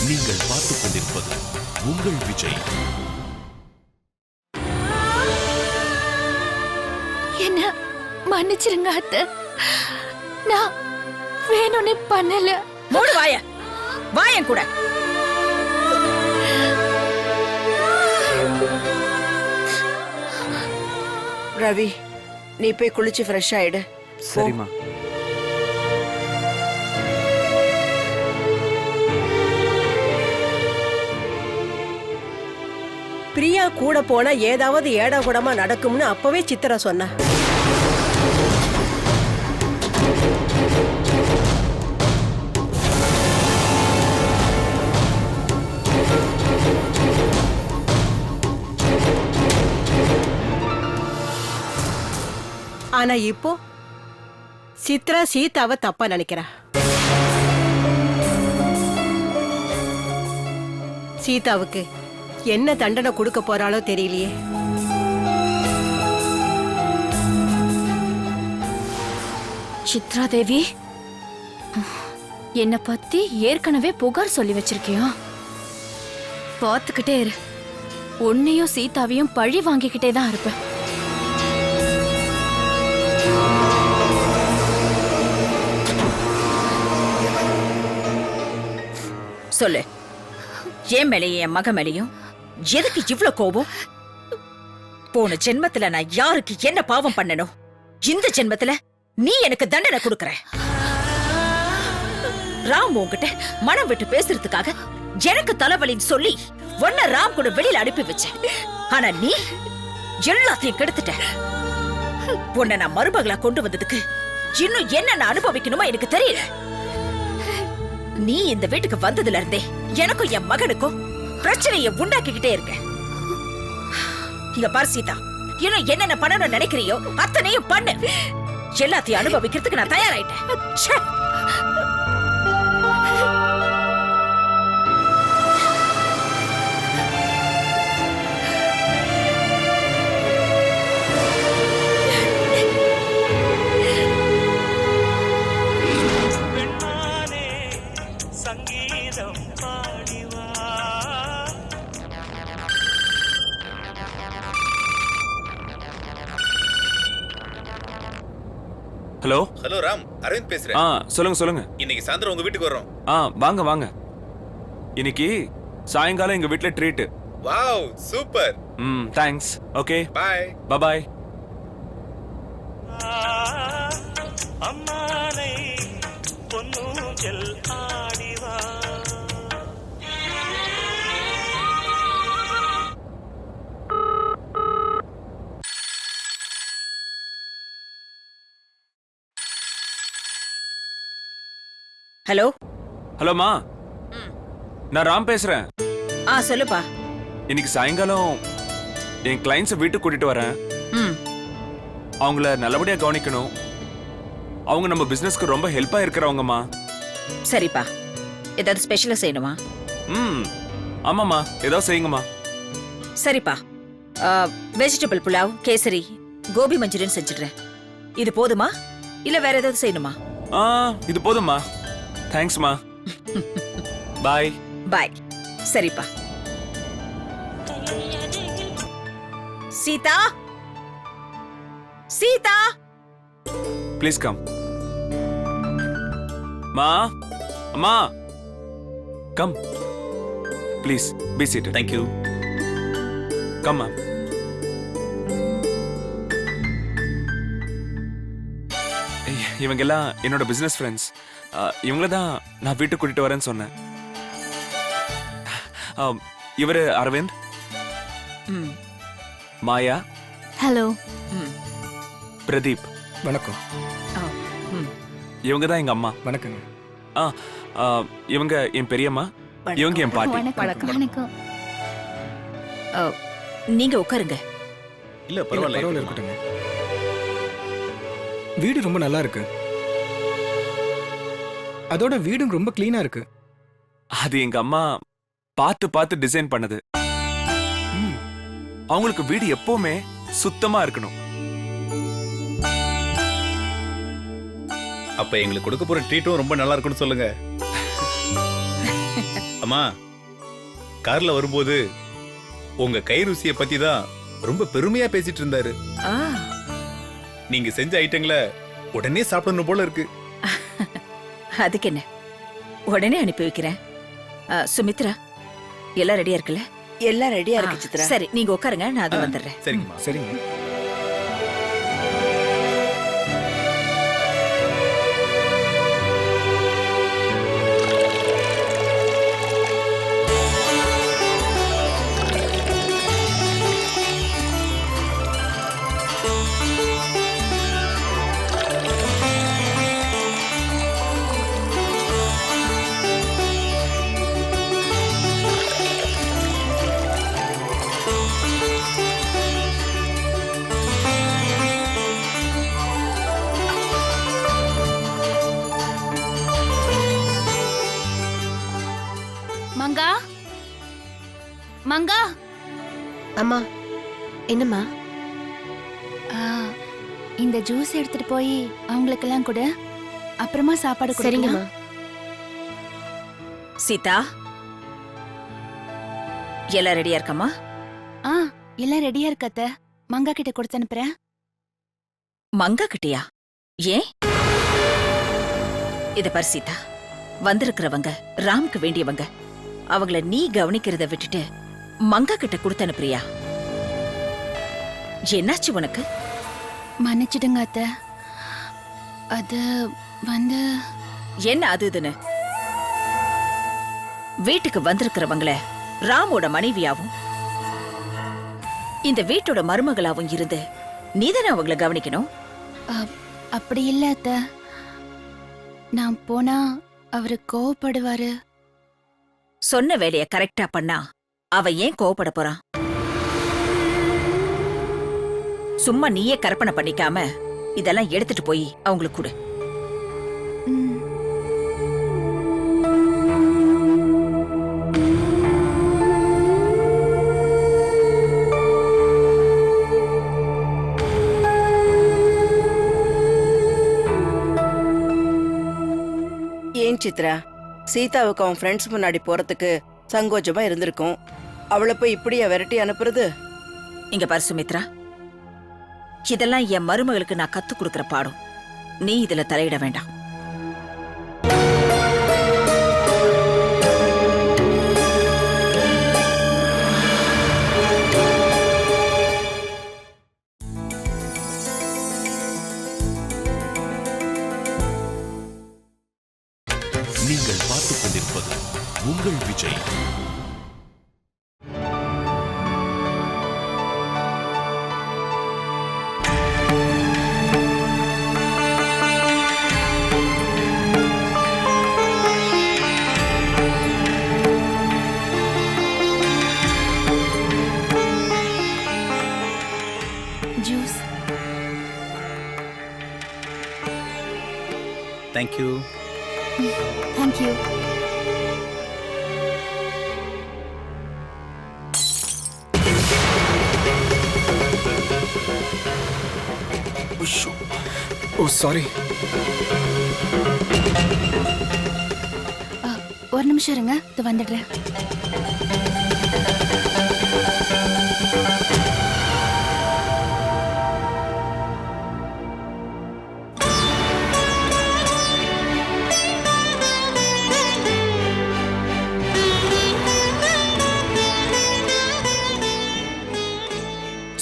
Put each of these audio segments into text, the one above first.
நீங்கள் பார்த்துக் கொண்டிருப்பது உங்கள் விஜய். என்ன மன்னிச்சிருங்க அத்தை, நான் வேணும்னே பண்ணல. மூடு வாய, வாயன் கூட. ரவி, நீ போய் குளிச்சு ஃப்ரெஷ் ஆயிடு. சரிம்மா. பிரியா கூட போனா ஏதாவது ஏடா கூடமா நடக்கும்னு அப்பவே சித்ரா சொன்ன. ஆனா இப்போ சித்ரா சீதாவை தப்பா நினைக்கிறா. சீதாவுக்கு என்ன தண்டனை கொடுக்க போறாளோ தெரியலையே. சித்ரா தேவி, என்ன பத்தி ஏற்கனவே புகார் சொல்லி வச்சிருக்கியா? பாத்துக்கிட்டே இரு, உன்னையும் சீதாவையும் பழி வாங்கிக்கிட்டே தான் இருப்பேன். சொல்லு, என் மேலையும் என் மக மேலையும் எதுக்கு இவ்ளோ கோபம்? போன ஜென்மத்துல நான் யாருக்கு என்ன பாவம் பண்ணணும்? இந்த ஜென்மத்துல நீ எனக்கு தண்டனை கொடுக்கற. ராம் உன்கிட்ட மனம் விட்டு பேசுறதுக்காக எனக்கு தலைவலின்னு சொல்லி ஒன்ன ராம் கூட வெளியில அனுப்பி வச்சேன். ஆனா நீ எல்லாத்தையும் கெடுத்துட்ட. உன்னை நான் மருமகளா கொண்டு வந்ததுக்கு இன்னும் என்ன நான் அனுபவிக்கணுமா எனக்கு தெரியல. நீ இந்த வீட்டுக்கு வந்ததுல இருந்தே எனக்கும் என் மகனுக்கும் பிரச்சனையை உண்டாக்கிக்கிட்டே இருக்க. இங்க பாரு சீதா, இன்னும் என்னென்ன பண்ணணும்னு நினைக்கிறியோ அத்தனையும் பண்ணு. எல்லாத்தையும் அனுபவிக்கிறதுக்கு நான் தயாராயிட்டேன். ஹலோ. ஹலோ ராம், அரவிந்த் பேசுறேன். சொல்லுங்க சொல்லுங்க. இன்னைக்கு சாயந்தரம் உங்க வீட்டுக்கு வரோம். வாங்க வாங்க. இன்னைக்கு சாயங்காலம் எங்க வீட்ல treat. Wow, super. Thanks. Okay, bye. Bye. அம்மானை பொன்னூஞ்சல் ஆடிவா. ஹலோ. ஹலோமா, நான் ராம் பேசுறேன். சொல்லுப்பா. இன்னைக்கு சாயங்காலம் என் கிளைண்ட்ஸை வீட்டுக்கு கூட்டிட்டு வரேன். அவங்கள நல்லபடியா கவனிக்கணும். அவங்க நம்ம பிசினஸ்க்கு ரொம்ப ஹெல்ப்பா இருக்கிறவங்கம்மா. சரிப்பா, ஏதாவது ஸ்பெஷலா செய்யணுமா? ஆமாம்மா, ஏதாவது செய்யுங்கம்மா. சரிப்பா, வெஜிடபிள் புலாவ், கேசரி, கோபி மஞ்சூரியன் செஞ்சிடுறேன். இது போதுமா இல்ல வேற ஏதாவது செய்யணுமா? இது போதும்மா. தேங்க்ஸ்மா. பாய். பாய். சரிப்பா. Sita, Sita, please come. மா, அம்மா, come. Please be seated. Thank you. Come ma'am. இவங்க எல்லாம் என்னோட பிசினஸ் ஃப்ரெண்ட்ஸ். இவங்கள தான் நான் வீட்டுக்கு கூட்டிட்டு வரேன்னு சொன்னேன். இவரு அரவிந்த், மாயா, ஹலோ, பிரதீப். வணக்கம். இவங்க தான் எங்க அம்மா. வணக்கங்க. இவங்க என் பெரியம்மா, இவங்க என் பாட்டி. வணக்கம். நீங்க உட்காருங்க. இல்ல பரவாயில்ல, இருக்கட்டுங்க. வீடு ரொம்ப நல்லா இருக்கு. அதோட வீடும் ரொம்ப கிளீனா இருக்கு. அது எங்க அம்மா பார்த்து பார்த்து டிசைன் பண்ணது. அவங்களுக்கு வீடு எப்பவுமே சுத்தமா இருக்கணும். அப்ப எங்களுக்கு கொடுக்க போற ட்ரீட்டும் ரொம்ப நல்லா இருக்கும்னு சொல்லுங்க. அம்மா கார்ல வரும்போது உங்க கை ருசியை பத்தி தான் ரொம்ப பெருமையா பேசிட்டு இருந்தாரு. ஆ, நீங்க செஞ்ச ஐட்டங்களை உடனே சாப்பிடணும் போல இருக்கு. அதுக்கு என்ன, உடனே அனுப்பி வைக்கிறேன். சுமித்ரா, எல்லாம் ரெடியா இருக்குல்ல? எல்லாம் ரெடியா இருக்கு சித்ரா. சரி, நீங்க உட்காருங்க, நான் அது வந்துடுறேன். சரிங்கம்மா. சரிங்க. மங்கா, மங்கா. அம்மா, என்னம்மா? இந்த ஜூஸ் எடுத்துட்டு போய் அவங்களுக்கெல்லாம் கூட அப்புறமா சாப்பாடு சரிங்கம்மா. சீதா, எல்லாம் ரெடியா இருக்கம்மா? எல்லாம் ரெடியா இருக்க அத்தை. மங்கா கிட்ட கொடுத்து அனுப்புறேன். மங்கா கிட்டியா? ஏன்? இத பாரு சீதா, வந்திருக்கிறவங்க ராம்க்கு வேண்டியவங்க. அவங்கள நீ கவனிக்கிறத விட்டுட்டு மங்கா கிட்ட கொடுத்து அனுப்புறியா? என்னாச்சு உனக்கு? மன்னிச்சிடுங்க அத்தை. அது வந்து என்ன அது இதுன்னு? வீட்டுக்கு வந்திருக்கிறவங்கள ராமோட மனைவியாவும் இந்த வீட்டோட மருமகளாவும் இருந்து நீதானே அவங்கள கவனிக்கணும். அப்படி இல்ல அத்தை. நான் போனா அவரு கோவப்படுவாரு. சொன்ன வேலைய கரெக்டா பண்ணா அவ ஏன் கோவப்பட போறான்? சும்மா நீயே கற்பனை பண்ணிக்காம இதெல்லாம் எடுத்துட்டு போய் அவங்களுக்கு கொடு. ம். ஏன் சித்ரா, சீதாவுக்கு அவன் ஃப்ரெண்ட்ஸ் முன்னாடி போறதுக்கு சங்கோஜமா இருந்திருக்கும். அவளை போய் இப்படியா விரட்டி அனுப்புறது? இங்க பாரு சுமித்ரா, இதெல்லாம் என் மருமகளுக்கு நான் கத்து கொடுக்கற பாடம். நீ இதுல தலையிட வேண்டாம். நீங்கள் பார்த்துக் கொண்டிருப்பது உங்கள் விஜய். ஜூஸ். தேங்க்யூ. தேங்க்யூ. ஓ சாரி. ஒரு நிமிஷம் இருங்க, இது வந்துடுறேன்.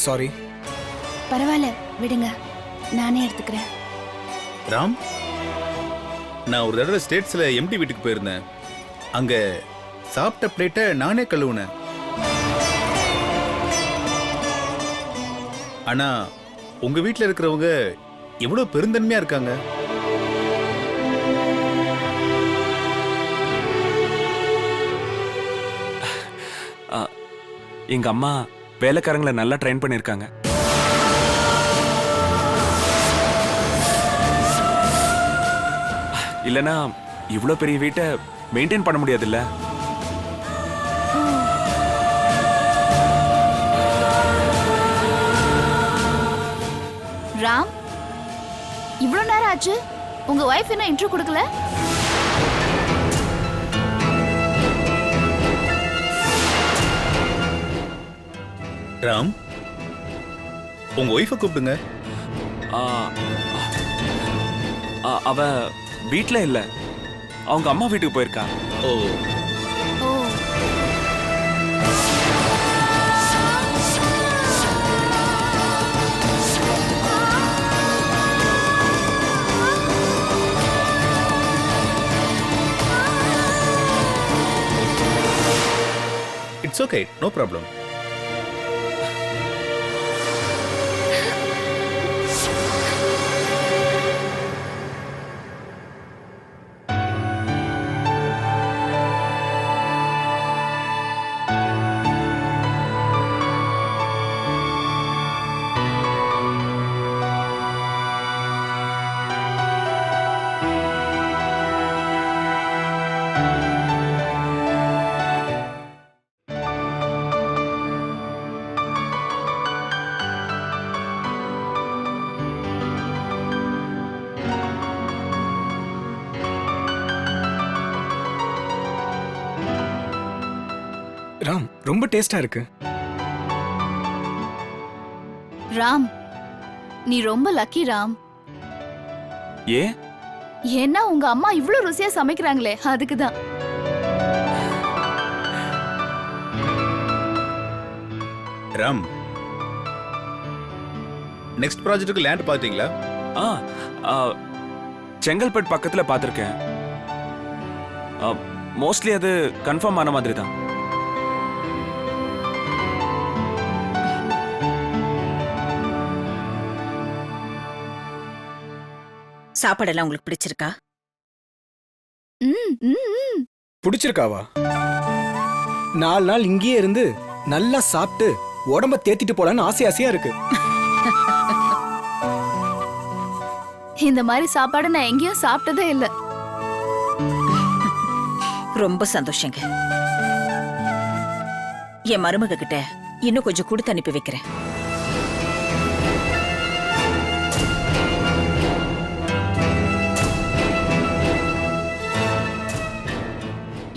சாரி. பரவாயில்ல, விடுங்க, நானே எடுத்துக்கிறேன். ராம், நான் ஒரு தடவை ஸ்டேட்ஸ்ல எம்டி வீட்டுக்கு போயிருந்தேன். அங்க சாப்பிட்ட பிளேட்டை நானே கழுவுனேன். ஆனா உங்க வீட்ல இருக்கிறவங்க எவ்வளவு பெருந்தன்மையா இருக்காங்க. எங்க அம்மா வேலைக்காரங்களை நல்லா ட்ரெயின் பண்ணிருக்காங்க. இல்லனா இவ்ளோ பெரிய வீட்டை மெயின்டைன் பண்ண முடியாதுல்ல. ராம், இவ்வளவு நேரம் ஆச்சு, உங்க வைஃப் என்ன இன்ட்ரோ கொடுக்கல? ராம், உங்க ஒய்ஃபை கூப்பிடுங்க. ஆ, அவ வீட்ல இல்ல, அவங்க அம்மா வீட்டுக்கு போயிருக்கா. Oh, oh it's okay, no problem. Ram, ரொம்ப டேஸ்டா இருக்கு. ராம், நீ ரொம்ப லக்கி ராம். ஏ, ஏன்னா உங்க அம்மா இவ்ளோ ருசியா சமைக்கிறாங்களே, அதுக்குதான். ராம், நெக்ஸ்ட் ப்ராஜெக்ட்டுக்கு லேண்ட் பாத்தீங்களா? செங்கல்பட்டு பக்கத்துல பார்த்திருக்கேன். மோஸ்ட்லி அது கன்ஃபார்ம் ஆன மாதிரி தான். சாப்பாடெல்லாம் உங்களுக்கு பிடிச்சிருக்கா? ம், ம், ம். பிடிச்சிருக்காவா? 4 நாள் இங்கேயே இருந்து நல்லா சாப்பிட்டு உடம்ப தேத்திட்டு போலான்னு ஆசையா இருக்கு. இந்த மாதிரி சாப்பாடு நான் எங்கேயும் சாப்பிட்டதே இல்ல. ரொம்ப சந்தோஷங்க. என் மருமக கிட்ட இன்னும் கொஞ்சம் கொடுத்து அனுப்பி வைக்கிறேன்.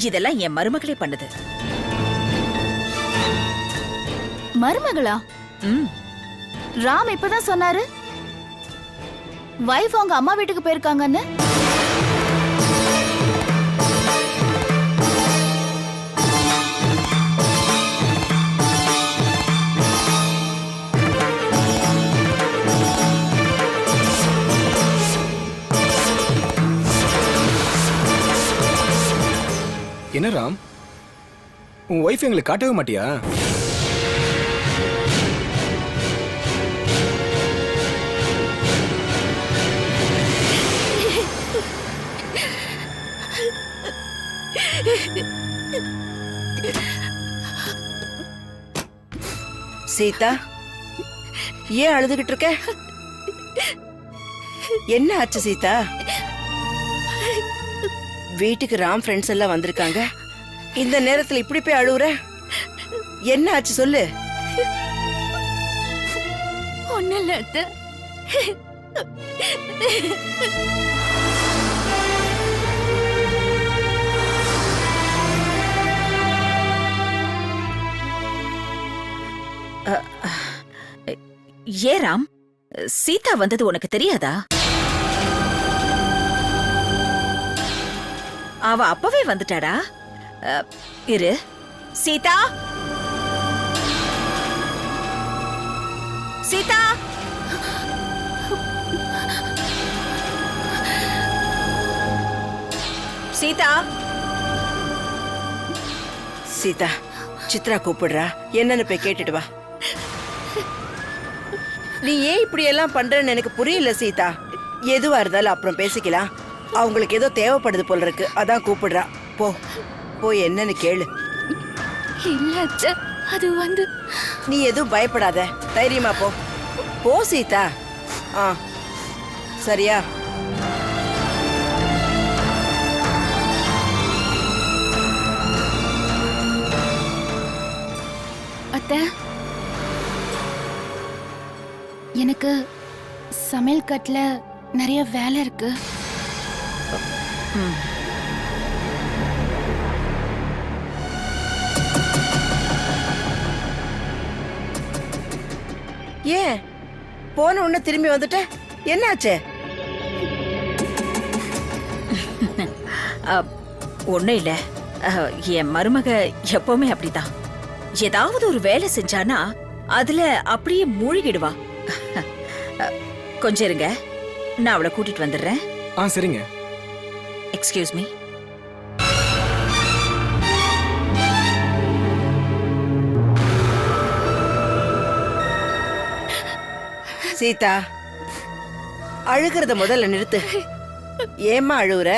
இதெல்லாம் என் மருமகளே பண்ணுது. மருமகளா? ம், ராம் இப்பதான் சொன்னாரு வைஃப் அவங்க அம்மா வீட்டுக்கு போயிருக்காங்கன்னு. என்ன ராம், உன் ஒய்ஃப் எங்களுக்கு காட்டவே மாட்டியா? சீதா, ஏன் அழுதுகிட்டு இருக்க? என்ன ஆச்சு சீதா? வீட்டுக்கு ராம் ஃப்ரெண்ட்ஸ் எல்லாம் வந்திருக்காங்க. இந்த நேரத்துல இப்படி போய் அழுவுற? என்ன ஆச்சு சொல்லு. ஒண்ணு இல்ல அத்தை. ஏ ராம், சீதா வந்தது உனக்கு தெரியாதா? அவ அப்பவே வந்துட்டாடா. இரு. சீதா, சீதா, சீதா, சீதா, சித்ரா கூப்பிடுறா, என்னன்னு போய் கேட்டுட்டு வா. நீ ஏன் இப்படி எல்லாம் பண்றன்னு எனக்கு புரியல சீதா. எதுவா இருந்தாலும் அப்புறம் பேசிக்கலாம். அவங்களுக்கு ஏதோ தேவைப்படுது போல இருக்கு, அதான் கூப்பிடுறா. போ போய் என்னன்னு கேளு. இல்ல அத்தை, அது வந்து நீ எதுவும் பயப்படாத, தைரியமா போ. போ சீதா. ஆ, சரியா? அத்தை, எனக்கு சமையல் கட்டுல நிறைய வேலை இருக்கு. ஏன் போன உடனே திரும்பி வந்துட்ட? என்னாச்சு? ஒன்றும் இல்லை. என் மருமக எப்பவுமே அப்படிதான். ஏதாவது ஒரு வேலை செஞ்சானா அதுல அப்படியே மூழ்கிடுவா. கொஞ்சம் இருங்க, நான் அவளை கூட்டிட்டு வந்துடுறேன். சரிங்க. Excuse me. சீதா, அழுகிறத முதல்ல நிறுத்து. ஏம்மா அழுவுற?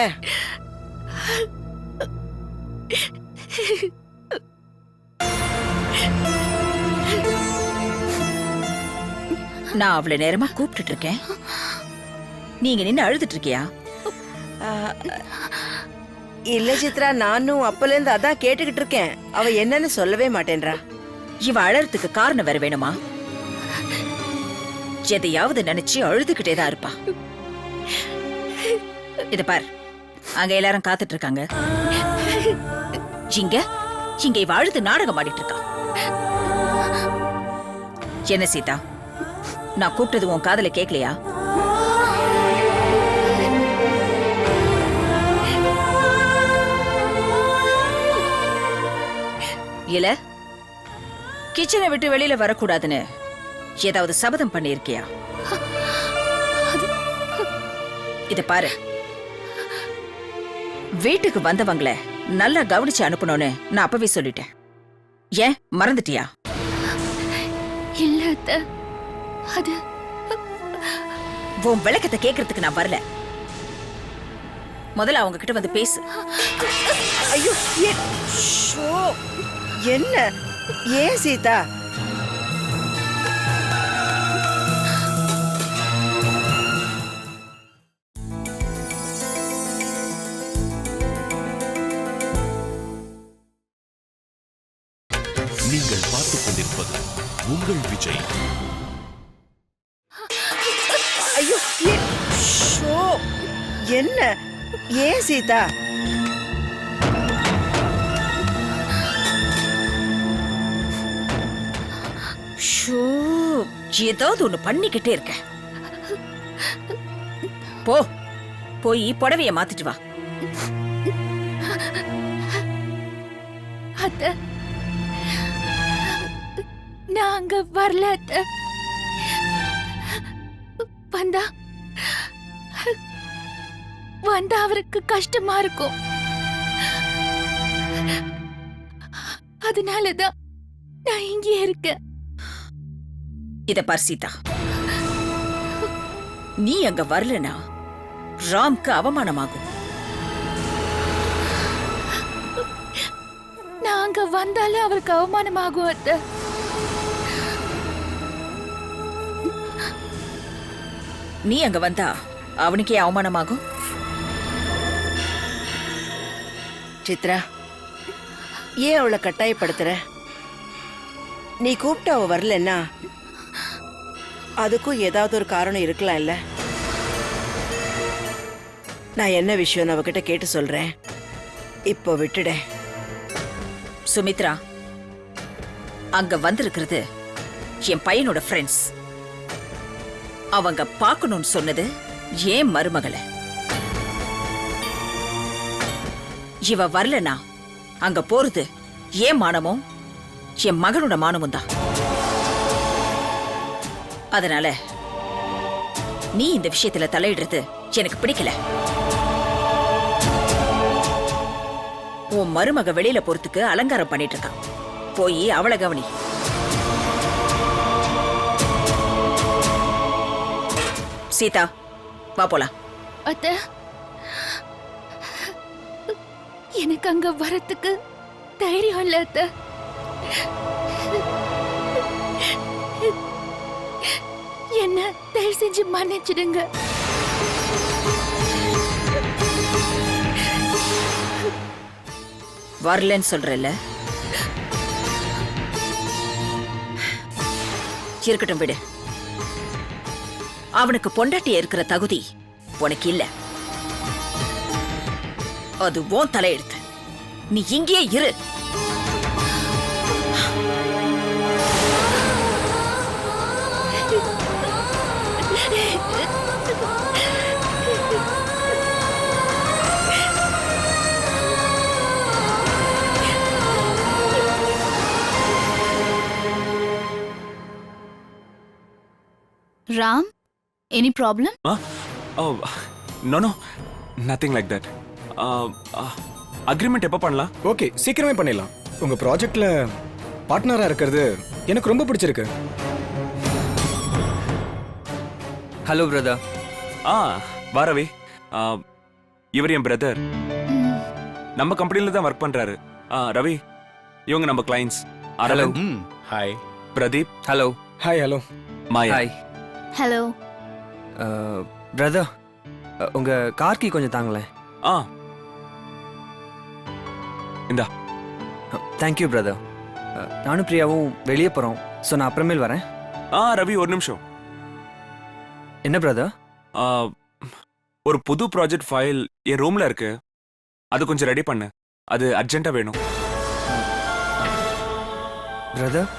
நான் அவ்வளவு நேரமா கூப்பிட்டுட்டு இருக்கேன், நீங்க நின்னு அழுதுட்டு இருக்கியா? இல்ல சித்ரா, நானும் அப்பல இருந்து அதான் கேட்டுக்கிட்டு இருக்கேன். அவ என்னன்னு சொல்லவே மாட்டேன்றா. இவ அழறதுக்கு காரணம் வேற வேணுமா? எதையாவது நினைச்சு அழுதுகிட்டே தான் இருப்பா. இத பார், அங்க எல்லாரும் காத்துட்டு இருக்காங்க. இங்க இங்க இவ அழுது நாடகம் ஆடிட்டு இருக்கா. என்ன சீதா, நான் கூப்பிட்டது உன் காதுல கேட்கலையா? இல்ல கிச்சனை விட்டு வெளியில வரக்கூடாதுன்னு ஏதாவது சபதம் பண்ணிருக்கியா? இத பாரு, வீட்டுக்கு வந்தவங்கள நல்லா கவனிச்சு அனுப்பணும்னு நான் அப்பவே சொல்லிட்டேன். ஏன் மறந்துட்டியா? இல்ல அத்தை, அது உன் விளக்கத்தை கேட்கறதுக்கு நான் வரல. முதல்ல அவங்க கிட்ட வந்து பேசு. ஐயோ, ஷோ, என்ன? ஏன் சீதா? நீங்கள் பார்த்துக் கொண்டிருப்பது உங்கள் விஜய். ஐயோ, ஷோ, என்ன? ஏன் சீதா? ஷோ, ஏதாவது ஒண்ணு பண்ணிக்கிட்டே இருக்க. போ, போய் புடவைய மாத்திட்டு வா. அத்தை, நான் அங்க வரல அத்தை. வந்தா அவருக்கு கஷ்டமா இருக்கும். அதனாலதான் நான் இங்கே இருக்கேன். இத பார் சீதா, நீ அங்க வரலனா ராம்க்கு அவமானமாகும். நான் அங்க வந்தாலும் அவருக்கு அவமானமாகும் அத்தை. நீ அங்க வந்தா அவனுக்கே அவமானமாகும். சித்ரா, ஏன் அவளை கட்டாயப்படுத்துற? நீ கூப்பிட்டு அவ வரலன்னா அதுக்கும் ஏதாவது ஒரு காரணம் இருக்கலாம் இல்ல? நான் என்ன விஷயம் அவகிட்ட கேட்டு சொல்றேன். இப்போ விட்டுட. சுமித்ரா, அங்க வந்திருக்கிறது என் பையனோட ஃப்ரெண்ட்ஸ். அவங்க பார்க்கணும்னு சொன்னது ஏன் மருமகளை. இவ வரலனா அங்க போறது ஏன் மானமும் என் மகனோட மானமும் தான். அதனால நீ இந்த விஷயத்துல தலையிடுறது எனக்கு பிடிக்கல. உன் மருமக வெளியில போறதுக்கு அலங்காரம் பண்ணிட்டு இருக்கான். போய் அவளை கவனி. சீதா, வா போலாம். அத்தை, எனக்கு அங்க வரத்துக்கு தைரியம் இல்ல அத்தை. என்ன தயவு செஞ்சு மன்னிச்சிடுங்க. வரலன்னு சொல்றல, இருக்கட்டும் விடு. அவனுக்கு பொண்டாட்டி இருக்கிற தகுதி உனக்கு இல்ல. அது உன் தலையெழுத்து. நீ இங்கே இரு. Ram any problem? Oh no no nothing like that. Agreement எப்போ பண்ணலாம்? ஓகே, சீக்கிரமே பண்ணிடலாம். உங்க ப்ராஜெக்ட்ல பார்ட்னரா இருக்கிறது எனக்கு ரொம்ப பிடிச்சிருக்கு. Hello brother. வா ரவி. இவர் என் பிரதர். நம்ம கம்பெனில தான் ஒர்க் பண்றாரு. ரவி, இவங்க நம்ம கிளைண்ட்ஸ். Hello. Hi. Pradeep. Hello. Hi. Hello. Maya. Hi. Hello. Brother, உங்க கார் கீ கொஞ்சம் தாங்களேன். இந்தா. Thank you brother. நானும் பிரியாவும் வெளியே போகிறோம். ஸோ நான் அப்புறமேல் வரேன். ரவி ஒரு நிமிஷம். என்ன பிரதர்? ஒரு புது ப்ராஜெக்ட் ஃபைல் என் ரூம்ல இருக்கு. அது கொஞ்சம் ரெடி பண்ணு. அது அர்ஜென்ட்டா வேணும். பிரதர்,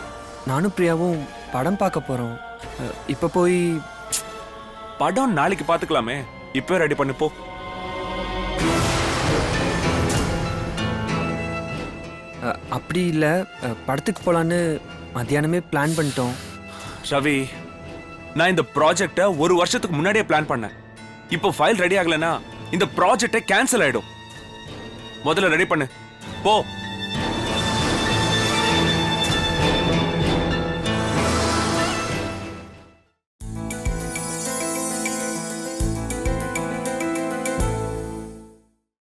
நானும் பிரியாவும் படம் பார்க்க போகிறோம். இப்போ போய் படம் நாளைக்கு பார்த்துக்கலாமே. இப்போ ரெடி பண்ணு போ. அப்படி இல்லை, படத்துக்கு போகலான்னு மத்தியானமே பிளான் பண்ணிட்டோம். ரவி, நான் இந்த ப்ராஜெக்டை ஒரு வருஷத்துக்கு முன்னாடியே பிளான் பண்ணேன். இப்போ ஃபைல் ரெடி ஆகலைன்னா இந்த ப்ராஜெக்டை கேன்சல் ஆயிடும். முதல்ல ரெடி பண்ணு போ.